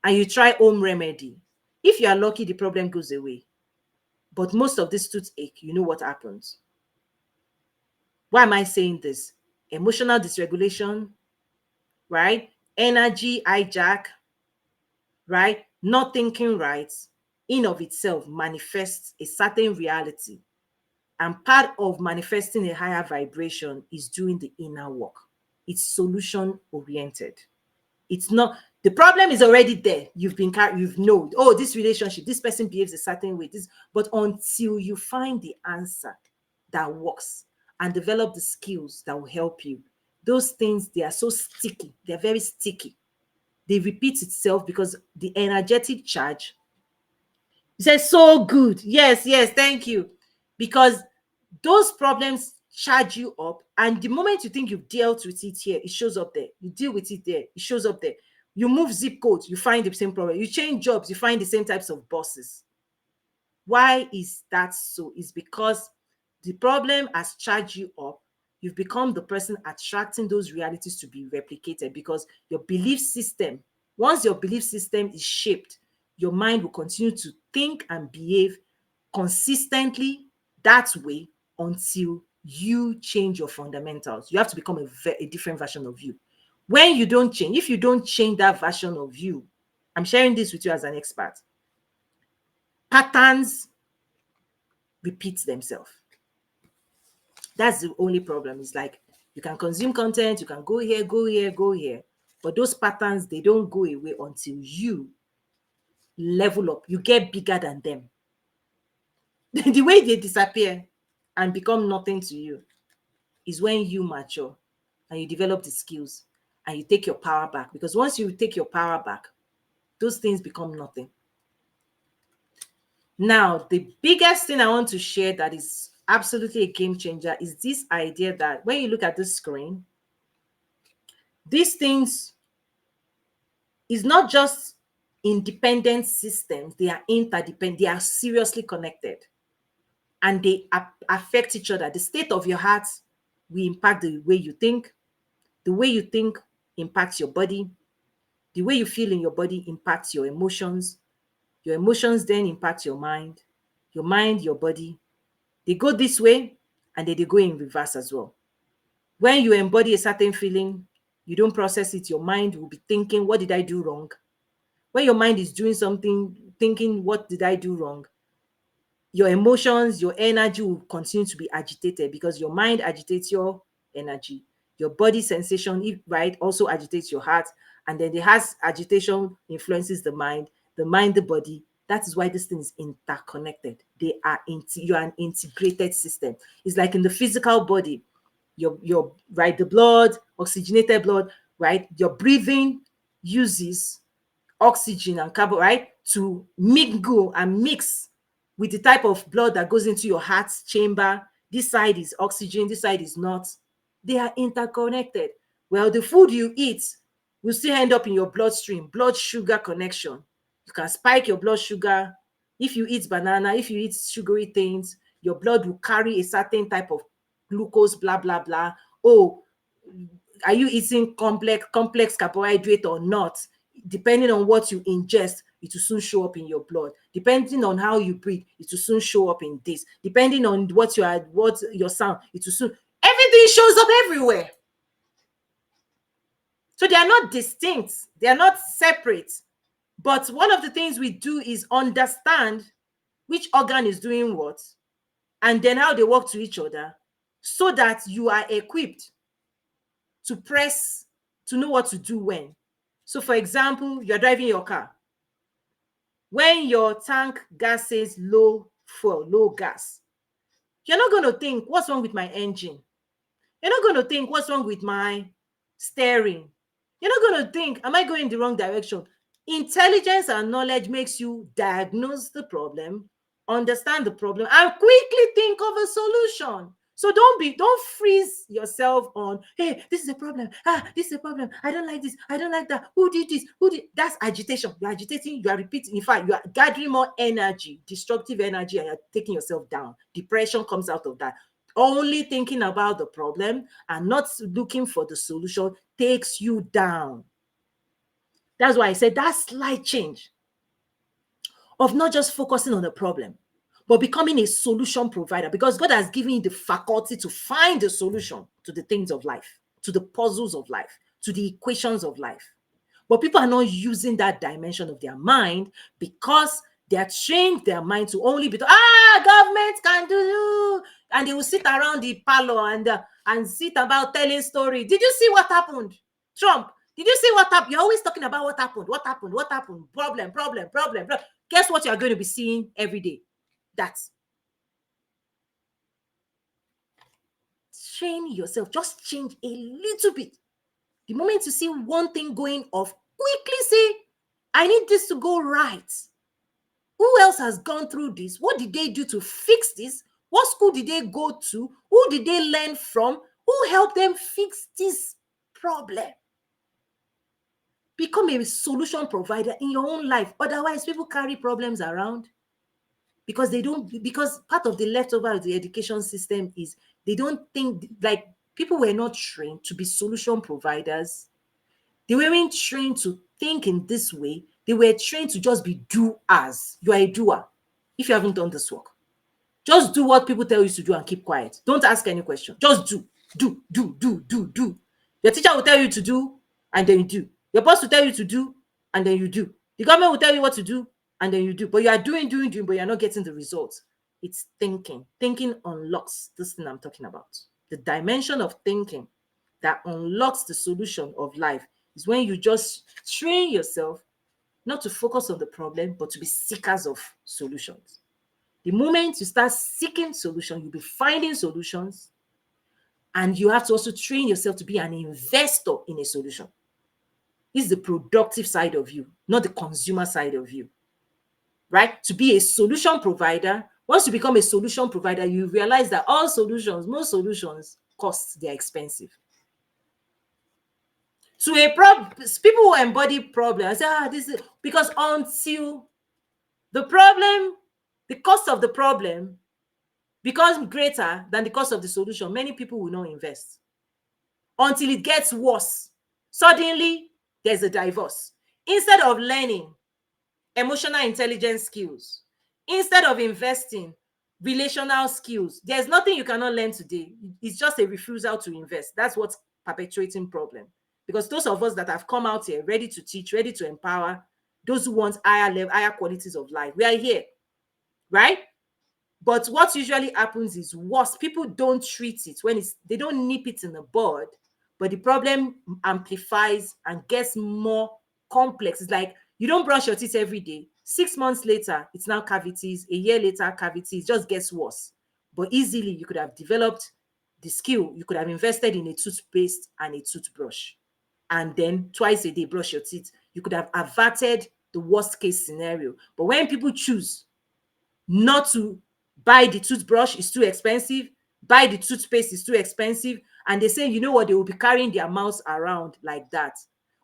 and you try home remedy. If you are lucky, the problem goes away. But most of this toothache, you know what happens. Why am I saying this? Emotional dysregulation, right? Energy hijack, right? Not thinking right, in of itself manifests a certain reality. And part of manifesting a higher vibration is doing the inner work. It's solution oriented. It's not, the problem is already there. You've known, oh, this relationship, this person behaves a certain way. But until you find the answer that works and develop the skills that will help you, those things, they are so sticky. They're very sticky. They repeat itself because the energetic charge, you said so good. Yes, yes, thank you. Because those problems charge you up, and the moment you think you've dealt with it here, it shows up there. You deal with it there, it shows up there. You move zip codes, you find the same problem. You change jobs, you find the same types of bosses. Why is that so? It's because the problem has charged you up. You've become the person attracting those realities to be replicated, because your belief system, once your belief system is shaped, your mind will continue to think and behave consistently that way until you change your fundamentals. You have to become a different version of you. When you don't change, if you don't change that version of you, I'm sharing this with you as an expert, patterns repeat themselves. That's the only problem. It's like you can consume content, you can go here, go here, go here, but those patterns, they don't go away until you level up, you get bigger than them. The way they disappear and become nothing to you is when you mature and you develop the skills and you take your power back. Because once you take your power back, those things become nothing. Now, the biggest thing I want to share that is absolutely a game changer is this idea that when you look at the screen, these things is not just independent systems, they are interdependent, they are seriously connected, and they affect each other. The state of your heart will impact the way you think. The way you think impacts your body. The way you feel in your body impacts your emotions. Your emotions then impact your mind. Your mind, your body. They go this way and then they go in reverse as well. When you embody a certain feeling, you don't process it. Your mind will be thinking, what did I do wrong? When your mind is doing something, thinking, what did I do wrong? Your emotions, your energy will continue to be agitated, because your mind agitates your energy. Your body sensation, right, also agitates your heart. And then the heart's agitation influences the mind, the body. That is why this thing is interconnected. You are an integrated system. It's like in the physical body, your right, the blood, oxygenated blood, right? Your breathing uses oxygen and carbon, right, to mingle and mix with the type of blood that goes into your heart's chamber. This side is oxygen, this side is not. They are interconnected. Well, the food you eat will still end up in your bloodstream, blood sugar connection. You can spike your blood sugar. If you eat banana, if you eat sugary things, your blood will carry a certain type of glucose, blah, blah, blah. Oh, are you eating complex carbohydrate or not? Depending on what you ingest, it will soon show up in your blood. Depending on how you breathe, it will soon show up in this. Depending on what your sound, it will soon, everything shows up everywhere. So they are not distinct, they are not separate. But one of the things we do is understand which organ is doing what, and then how they work to each other, so that you are equipped to press, to know what to do when. So, for example, you're driving your car. When your tank gas says low fuel, low gas, you're not going to think, what's wrong with my engine? You're not going to think, what's wrong with my steering? You're not going to think, am I going in the wrong direction? Intelligence and knowledge makes you diagnose the problem, understand the problem, and quickly think of a solution. So don't freeze yourself on, hey, this is a problem. This is a problem. I don't like this. I don't like that. Who did this? Who did? That's agitation. You're agitating, you are repeating. In fact, you are gathering more energy, destructive energy, and you're taking yourself down. Depression comes out of that. Only thinking about the problem and not looking for the solution takes you down. That's why I said that slight change of not just focusing on the problem, but becoming a solution provider, because God has given you the faculty to find a solution to the things of life, to the puzzles of life, to the equations of life. But people are not using that dimension of their mind because they are trained their mind to only be, government can do, and they will sit around the parlor and sit about telling story. Did you see what happened? Trump, did you see what happened? You're always talking about what happened, what happened, what happened, problem. Guess what you're going to be seeing every day? That's train yourself. Just change a little bit. The moment you see one thing going off, quickly say, I need this to go right. Who else has gone through this? What did they do to fix this? What school did they go to? Who did they learn from? Who helped them fix this problem? Become a solution provider in your own life. Otherwise, people carry problems around because because part of the leftover of the education system is they don't think, like, people were not trained to be solution providers. They weren't trained to think in this way. They were trained to just be doers. You are a doer if you haven't done this work. Just do what people tell you to do and keep quiet. Don't ask any question. Just do. Do. Your teacher will tell you to do, and then you do. Your boss will tell you to do, and then you do. The government will tell you what to do, and then you do. But you are doing, but you're not getting the results. It's thinking. Thinking unlocks this thing I'm talking about. The dimension of thinking that unlocks the solution of life is when you just train yourself not to focus on the problem, but to be seekers of solutions. The moment you start seeking solutions, you'll be finding solutions, and you have to also train yourself to be an investor in a solution. This is the productive side of you, not the consumer side of you, right? To be a solution provider, once you become a solution provider, you realize that most solutions cost, they're expensive. To people who embody problems, this is because until the cost of the problem becomes greater than the cost of the solution, many people will not invest until it gets worse. Suddenly, there's a divorce. Instead of learning emotional intelligence skills, instead of investing relational skills, there's nothing you cannot learn today. It's just a refusal to invest. That's what's perpetuating problem. Because those of us that have come out here ready to teach, ready to empower, those who want higher qualities of life, we are here, right? But what usually happens is worse. People don't treat it when they don't nip it in the bud, but the problem amplifies and gets more complex. It's like you don't brush your teeth every day. 6 months later, it's now cavities. A year later, cavities. It just gets worse. But easily, you could have developed the skill. You could have invested in a toothpaste and a toothbrush, and then twice a day brush your teeth. You could have averted the worst case scenario. But when people choose not to buy the toothbrush, is too expensive, buy the toothpaste, is too expensive, and they say, you know what, they will be carrying their mouths around like that,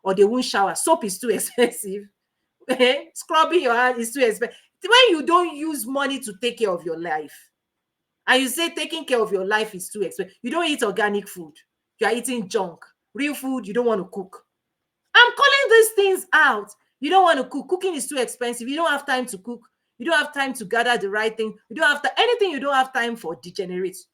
or they won't shower, soap is too expensive, scrubbing your hand is too expensive. When you don't use money to take care of your life, and you say taking care of your life is too expensive, you don't eat organic food, you are eating junk, real food you don't want to cook. I'm calling these things out. You don't want to cook. Cooking is too expensive. You don't have time to cook. You don't have time to gather the right thing. You don't have anything you don't have time for degenerates.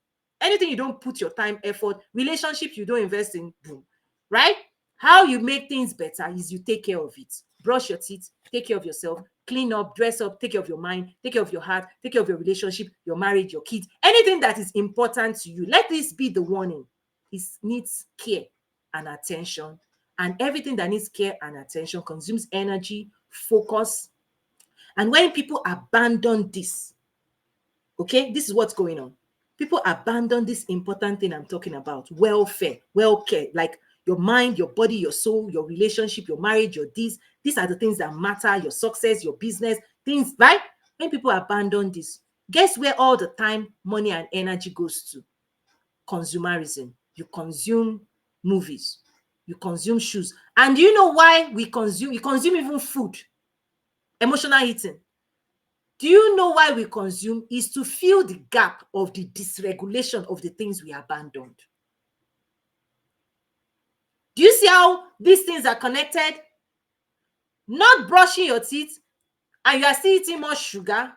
Anything you don't put your time, effort, relationships you don't invest in, boom. Right? How you make things better is you take care of it. Brush your teeth, take care of yourself, clean up, dress up, take care of your mind, take care of your heart, take care of your relationship, your marriage, your kids, anything that is important to you. Let this be the warning. It needs care. and attention. And everything that needs care and attention consumes energy, focus. And when people abandon this, okay, this is what's going on. People abandon this important thing I'm talking about, welfare, well-care, like your mind, your body, your soul, your relationship, your marriage, your this. These are the things that matter, your success, your business, things, right? When people abandon this, guess where all the time, money, and energy goes to? Consumerism. You consume movies, you consume shoes. And do you know why we consume? You consume even food, emotional eating. Do you know why we consume? Is to fill the gap of the dysregulation of the things we abandoned. Do you see how these things are connected? Not brushing your teeth and you are still eating more sugar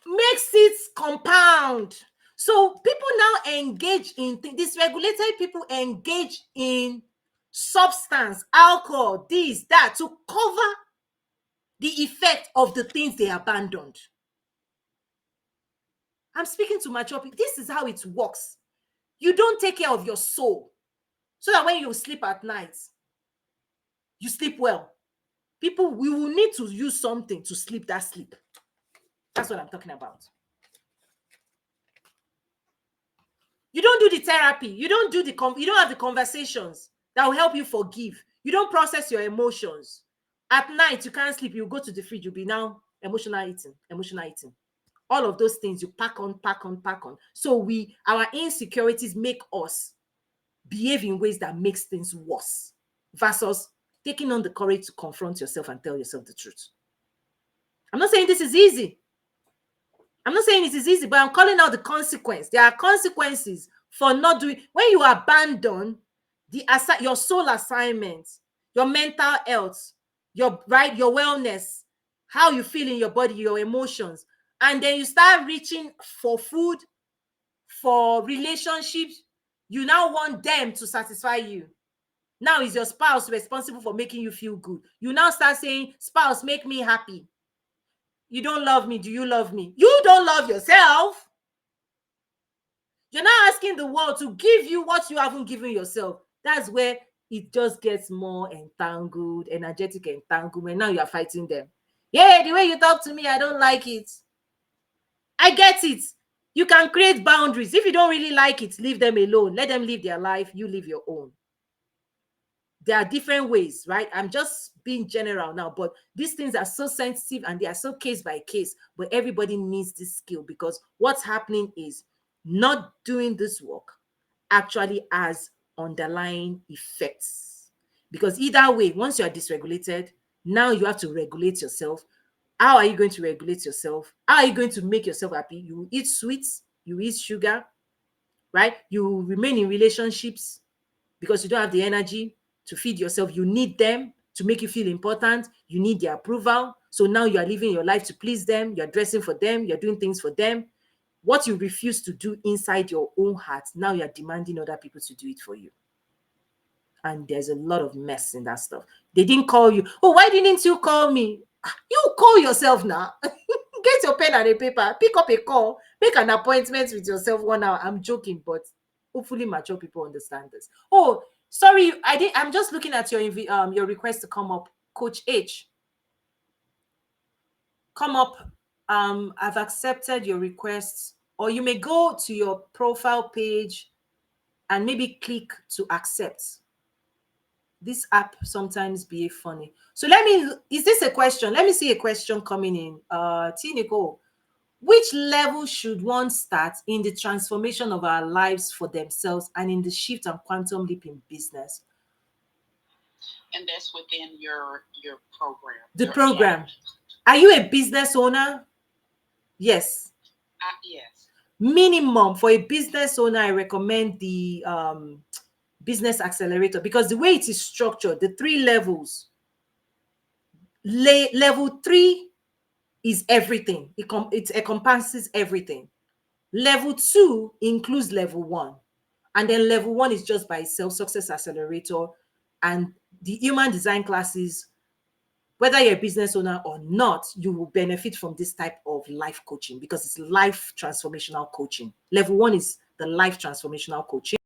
makes it compound. So people now engage in dysregulated people engage in substance, alcohol, this, that, to cover the effect of the things they abandoned. I'm speaking to mature people. This is how it works. You don't take care of your soul so that when you sleep at night, you sleep well. People, we will need to use something to sleep that sleep. That's what I'm talking about. You don't do the therapy. You don't do you don't have the conversations that will help you forgive. You don't process your emotions. At night, you can't sleep. You go to the fridge. You'll be now emotional eating, emotional eating. All of those things you pack on, pack on, pack on. So our insecurities make us behave in ways that makes things worse versus taking on the courage to confront yourself and tell yourself the truth. I'm not saying this is easy. I'm not saying it is easy, but I'm calling out the consequence. There are consequences for not doing. When you abandon your soul assignment, your mental health, your wellness, how you feel in your body, your emotions, and then you start reaching for food, for relationships, you now want them to satisfy you. Now is your spouse responsible for making you feel good? You now start saying, spouse, make me happy. You don't love me. Do you love me? You don't love yourself. You're not asking the world to give you what you haven't given yourself. That's where it just gets more entangled, energetic entanglement. Now you're fighting them. Yeah, the way you talk to me, I don't like it. I get it. You can create boundaries. If you don't really like it, leave them alone. Let them live their life. You live your own. There are different ways, right? I'm just being general now, but these things are so sensitive and they are so case by case. But everybody needs this skill, because what's happening is not doing this work actually has underlying effects. Because either way, once you are dysregulated, now you have to regulate yourself. How are you going to regulate yourself? How are you going to make yourself happy? You eat sweets, you eat sugar, right? You remain in relationships because you don't have the energy to feed yourself. You need them to make you feel important. You need their approval. So now you are living your life to please them. You're dressing for them. You're doing things for them. What you refuse to do inside your own heart, now you're demanding other people to do it for you. And there's a lot of mess in that stuff. They didn't call you. Oh, why didn't you call me? You call yourself now. Get your pen and a paper. Pick up a call. Make an appointment with yourself 1 hour. I'm joking, but hopefully mature people understand this. Oh, sorry, I'm just looking at your request to come up. Coach H, come up. I've accepted your request. Or you may go to your profile page and maybe click to accept. This app sometimes be funny. So is this a question? Let me see a question coming in. T. Nicole, which level should one start in the transformation of our lives for themselves and in the shift and quantum leap in business? And that's within your program. The program. Challenge. Are you a business owner? Yes. Yes. Minimum for a business owner, I recommend the business accelerator, because the way it is structured, the 3 levels. Level 3 is everything. It encompasses everything. Level 2 includes level 1. And then level 1 is just by itself, success accelerator. And the human design classes, whether you're a business owner or not, you will benefit from this type of life coaching, because it's life transformational coaching. Level 1 is the life transformational coaching.